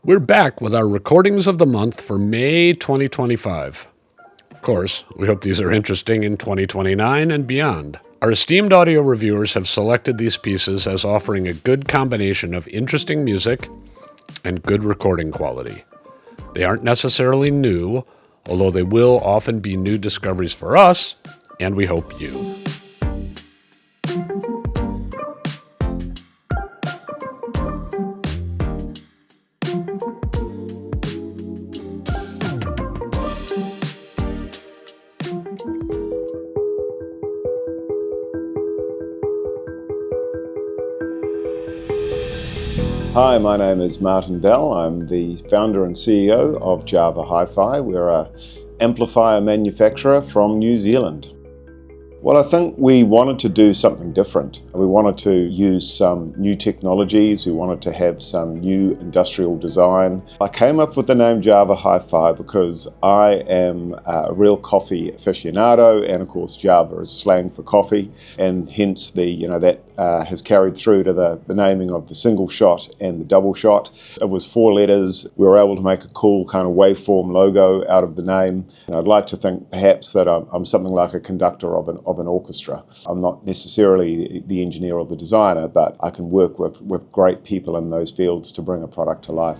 We're back with our recordings of the month for May 2025. Of course, we hope these are interesting in 2029 and beyond. Our esteemed audio reviewers have selected these pieces as offering a good combination of interesting music and good recording quality. They aren't necessarily new, although they will often be new discoveries for us, and we hope you. Hi, my name is Martin Bell. I'm the founder and CEO of Java Hi-Fi. We're an amplifier manufacturer from New Zealand. Well, I think we wanted to do something different. We wanted to use some new technologies. We wanted to have some new industrial design. I came up with the name Java Hi-Fi because I am a real coffee aficionado, and of course Java is slang for coffee, and hence that has carried through to the naming of the single shot and the double shot. It was 4 letters. We were able to make a cool kind of waveform logo out of the name. And I'd like to think perhaps that I'm something like a conductor of an orchestra. I'm not necessarily the engineer or the designer, but I can work with great people in those fields to bring a product to life.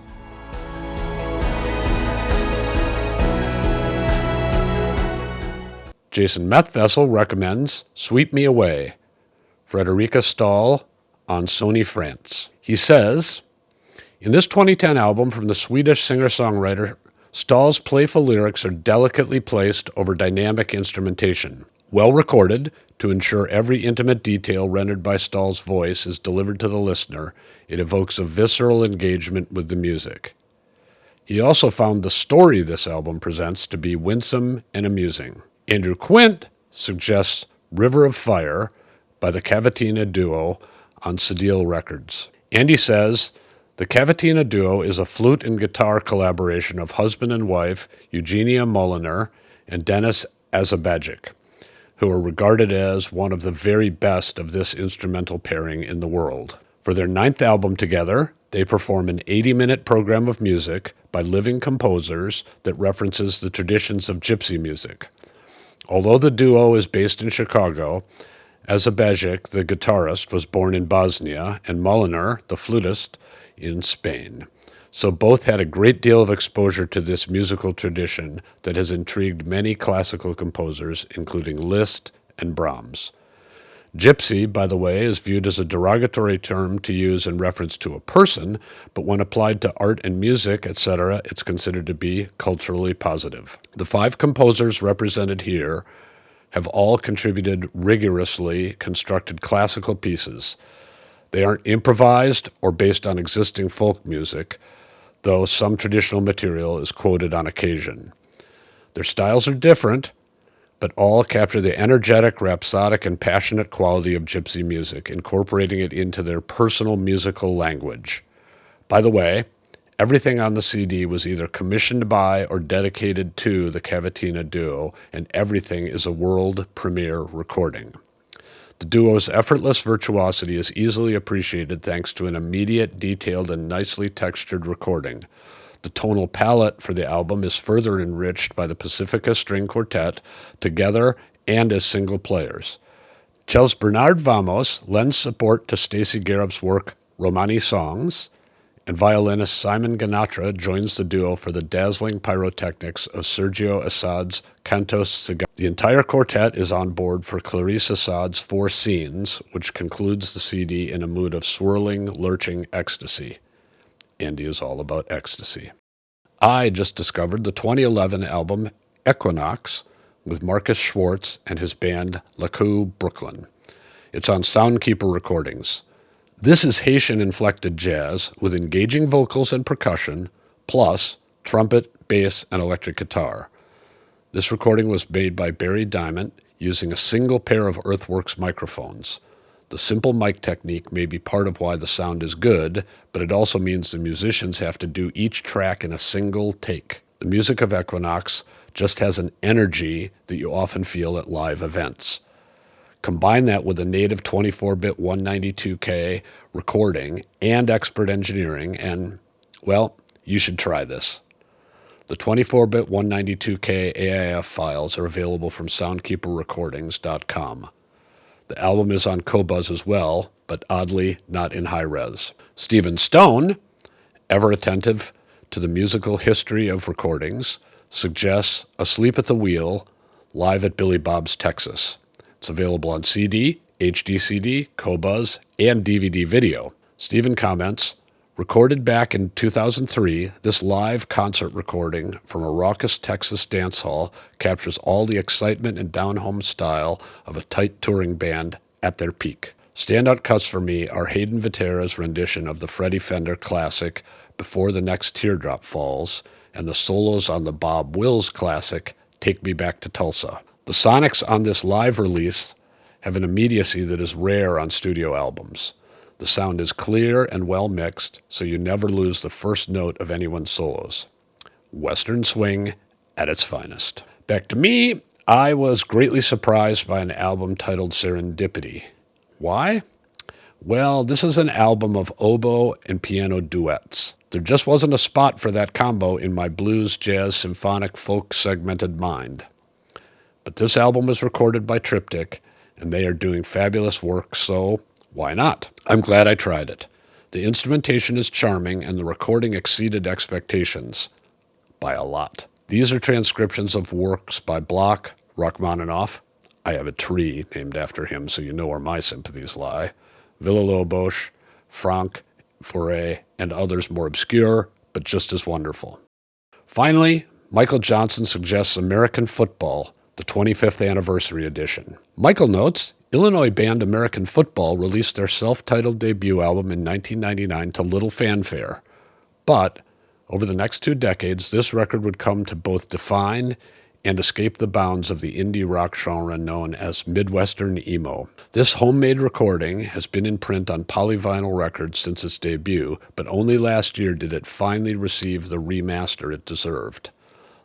Jason Methvessel recommends Sweep Me Away, Fredrika Stahl on Sony France. He says, in this 2010 album from the Swedish singer-songwriter, Stahl's playful lyrics are delicately placed over dynamic instrumentation. Well recorded to ensure every intimate detail rendered by Stahl's voice is delivered to the listener, it evokes a visceral engagement with the music. He also found the story this album presents to be winsome and amusing. Andrew Quint suggests River of Fire by the Cavatina Duo on Cedille Records. Andy says, the Cavatina Duo is a flute and guitar collaboration of husband and wife Eugenia Moliner and Dennis Azabajic, who are regarded as one of the very best of this instrumental pairing in the world. For their 9th album together, they perform an 80-minute program of music by living composers that references the traditions of gypsy music. Although the duo is based in Chicago, Azabajic, the guitarist, was born in Bosnia, and Moliner, the flutist, in Spain. So both had a great deal of exposure to this musical tradition that has intrigued many classical composers, including Liszt and Brahms. Gypsy, by the way, is viewed as a derogatory term to use in reference to a person, but when applied to art and music, etc., it's considered to be culturally positive. The 5 composers represented here have all contributed rigorously constructed classical pieces. They aren't improvised or based on existing folk music, though some traditional material is quoted on occasion. Their styles are different, but all capture the energetic, rhapsodic, and passionate quality of gypsy music, incorporating it into their personal musical language. By the way, everything on the CD was either commissioned by or dedicated to the Cavatina Duo, and everything is a world premiere recording. The duo's effortless virtuosity is easily appreciated thanks to an immediate, detailed, and nicely textured recording. The tonal palette for the album is further enriched by the Pacifica String Quartet, together and as single players. Chels Bernard Vamos lends support to Stacey Garrup's work Romani Songs, and violinist Simon Ganatra joins the duo for the dazzling pyrotechnics of Sergio Assad's Cantos Cigar. The entire quartet is on board for Clarice Assad's 4 Scenes, which concludes the CD in a mood of swirling, lurching ecstasy. Andy is all about ecstasy. I just discovered the 2011 album Equinox with Marcus Schwarz and his band Lakou Brooklyn. It's on Soundkeeper Recordings. This is Haitian-inflected jazz with engaging vocals and percussion, plus trumpet, bass, and electric guitar. This recording was made by Barry Diamond using a single pair of Earthworks microphones. The simple mic technique may be part of why the sound is good, but it also means the musicians have to do each track in a single take. The music of Equinox just has an energy that you often feel at live events. Combine that with a native 24-bit 192K recording and expert engineering, and, well, You should try this. The 24-bit 192K AIF files are available from soundkeeperrecordings.com. The album is on Qobuz as well, but oddly not in high res. Stephen Stone, ever attentive to the musical history of recordings, suggests Asleep at the Wheel, live at Billy Bob's Texas. It's available on CD, HD CD, Qobuz, and DVD video. Stephen comments, recorded back in 2003, this live concert recording from a raucous Texas dance hall captures all the excitement and down-home style of a tight touring band at their peak. Standout cuts for me are Hayden Vetera's rendition of the Freddie Fender classic Before the Next Teardrop Falls and the solos on the Bob Wills classic Take Me Back to Tulsa. The sonics on this live release have an immediacy that is rare on studio albums. The sound is clear and well mixed, so you never lose the first note of anyone's solos. Western swing at its finest. Back to me, I was greatly surprised by an album titled Serendipity. Why? Well, this is an album of oboe and piano duets. There just wasn't a spot for that combo in my blues, jazz, symphonic, folk segmented mind. But this album was recorded by Triptych, and they are doing fabulous work, so why not? I'm glad I tried it. The instrumentation is charming, and the recording exceeded expectations by a lot. These are transcriptions of works by Bloch, Rachmaninoff. I have a tree named after him, so you know where my sympathies lie. Villa-Lobos, Franck, Fauré, and others more obscure, but just as wonderful. Finally, Michael Johnson suggests American Football, the 25th anniversary edition. Michael notes, Illinois band American Football released their self-titled debut album in 1999 to little fanfare. But over the next 2 decades, this record would come to both define and escape the bounds of the indie rock genre known as Midwestern emo. This homemade recording has been in print on polyvinyl records since its debut, but only last year did it finally receive the remaster it deserved.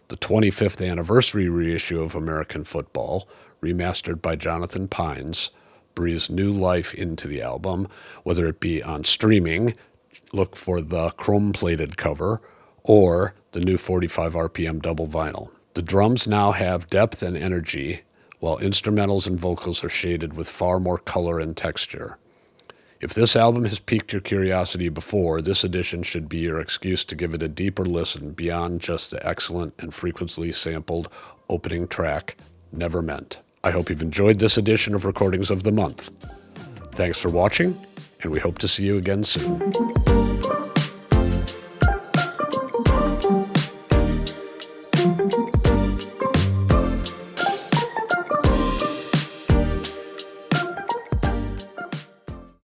The 25th anniversary reissue of American Football, remastered by Jonathan Pines, breathes new life into the album, whether it be on streaming, look for the chrome-plated cover, or the new 45 RPM double vinyl. The drums now have depth and energy, while instrumentals and vocals are shaded with far more color and texture. If this album has piqued your curiosity before, this edition should be your excuse to give it a deeper listen beyond just the excellent and frequently sampled opening track, Never Meant. I hope you've enjoyed this edition of Recordings of the Month. Thanks for watching, and we hope to see you again soon.